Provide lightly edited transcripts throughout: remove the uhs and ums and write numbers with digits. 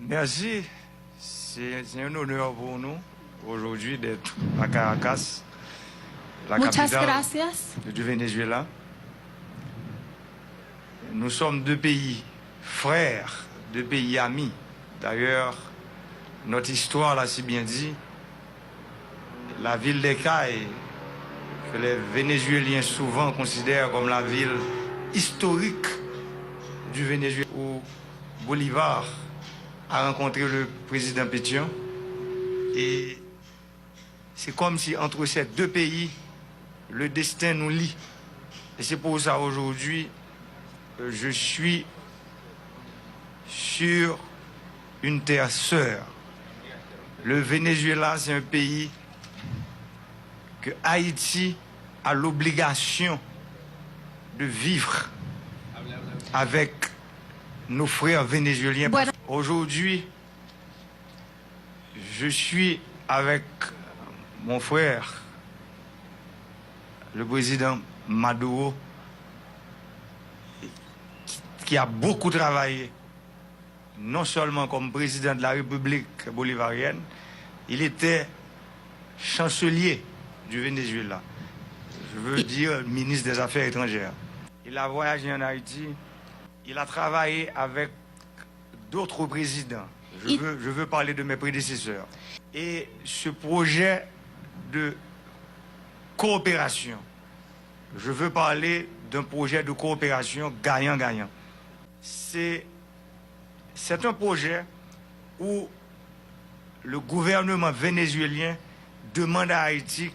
Merci. C'est un honneur pour nous aujourd'hui d'être à Caracas, la capitale du Venezuela. Nous sommes deux pays frères, deux pays amis. D'ailleurs, notre histoire l'a si bien dit. La ville des Cayes, que les Vénézuéliens souvent considèrent comme la ville historique du Venezuela, où Bolivar a rencontré le président Pétion. Et c'est comme si entre ces deux pays, le destin nous lie. Et c'est pour ça aujourd'hui, je suis sur une terre sœur. Le Venezuela, c'est un pays que Haïti a l'obligation de vivre avec nos frères vénézuéliens. Aujourd'hui, je suis avec mon frère, le président Maduro, qui a beaucoup travaillé, non seulement comme président de la République bolivarienne, il était chancelier du Venezuela. Je veux dire ministre des Affaires étrangères. Il a voyagé en Haïti, il a travaillé avec d'autres présidents. Je veux parler de mes prédécesseurs. Et ce projet de coopération, je veux parler d'un projet de coopération gagnant-gagnant. C'est un projet où le gouvernement vénézuélien demande à Haïti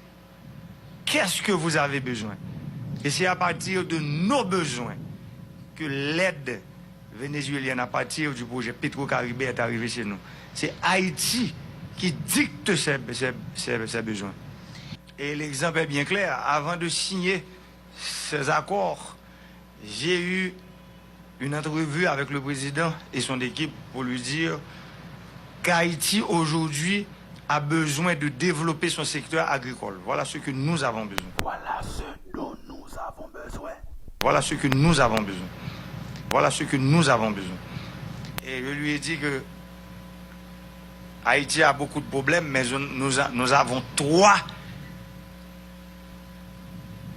qu'est-ce que vous avez besoin. Et c'est à partir de nos besoins que l'aide vénézuélienne, à partir du projet Petro-Caribé, est arrivée chez nous. C'est Haïti qui dicte ses besoins. Et l'exemple est bien clair. Avant de signer ces accords, j'ai eu une entrevue avec le président et son équipe pour lui dire qu'Haïti aujourd'hui a besoin de développer son secteur agricole. Voilà ce que nous avons besoin. Voilà ce dont nous avons besoin. Voilà ce que nous avons besoin. Voilà ce que nous avons besoin. Et je lui ai dit que Haïti a beaucoup de problèmes, mais nous avons 3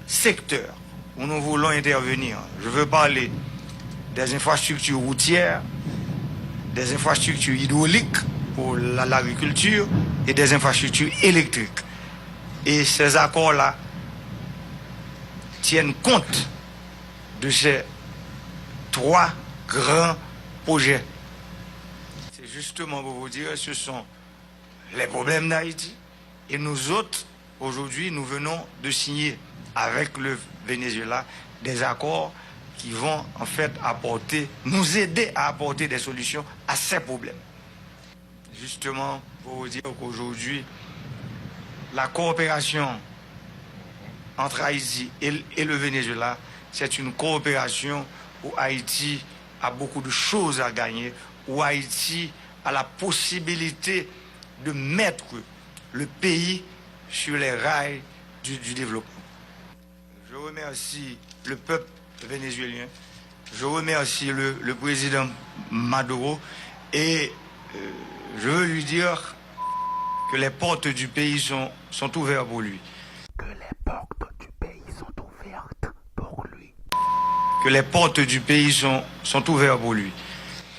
secteurs où nous voulons intervenir. Je veux parler des infrastructures routières, des infrastructures hydrauliques pour l'agriculture et des infrastructures électriques. Et ces accords-là tiennent compte de ces 3 grands projets. C'est justement pour vous dire, ce sont les problèmes d'Haïti. Et nous autres, aujourd'hui, nous venons de signer avec le Venezuela des accords qui vont en fait nous aider à apporter des solutions à ces problèmes. Justement, pour vous dire qu'aujourd'hui, la coopération entre Haïti et le Venezuela, c'est une coopération où Haïti a beaucoup de choses à gagner, où Haïti a la possibilité de mettre le pays sur les rails du développement. Je remercie le peuple vénézuélien, je remercie le président Maduro et je veux lui dire que les portes du pays sont ouvertes pour lui. Que les portes du pays sont ouvertes pour lui. Que les portes du pays sont ouvertes pour lui.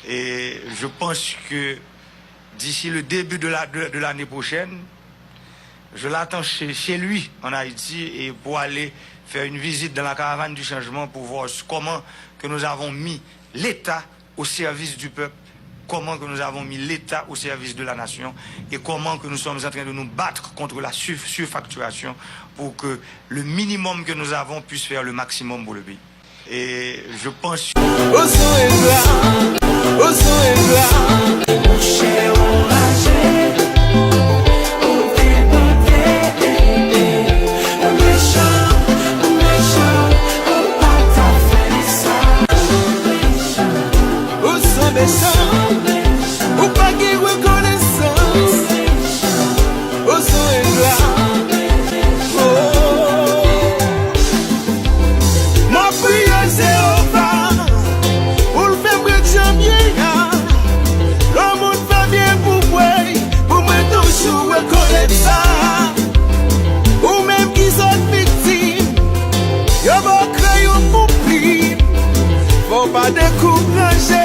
Et je pense que d'ici le début de l'année prochaine, je l'attends chez lui en Haïti et pour aller faire une visite dans la caravane du changement pour voir comment que nous avons mis l'État au service du peuple, comment que nous avons mis l'État au service de la nation et comment que nous sommes en train de nous battre contre la surfacturation pour que le minimum que nous avons puisse faire le maximum pour le pays. Et je pense... Ma prière c'est au bas, pour le faire champion. pas découragé.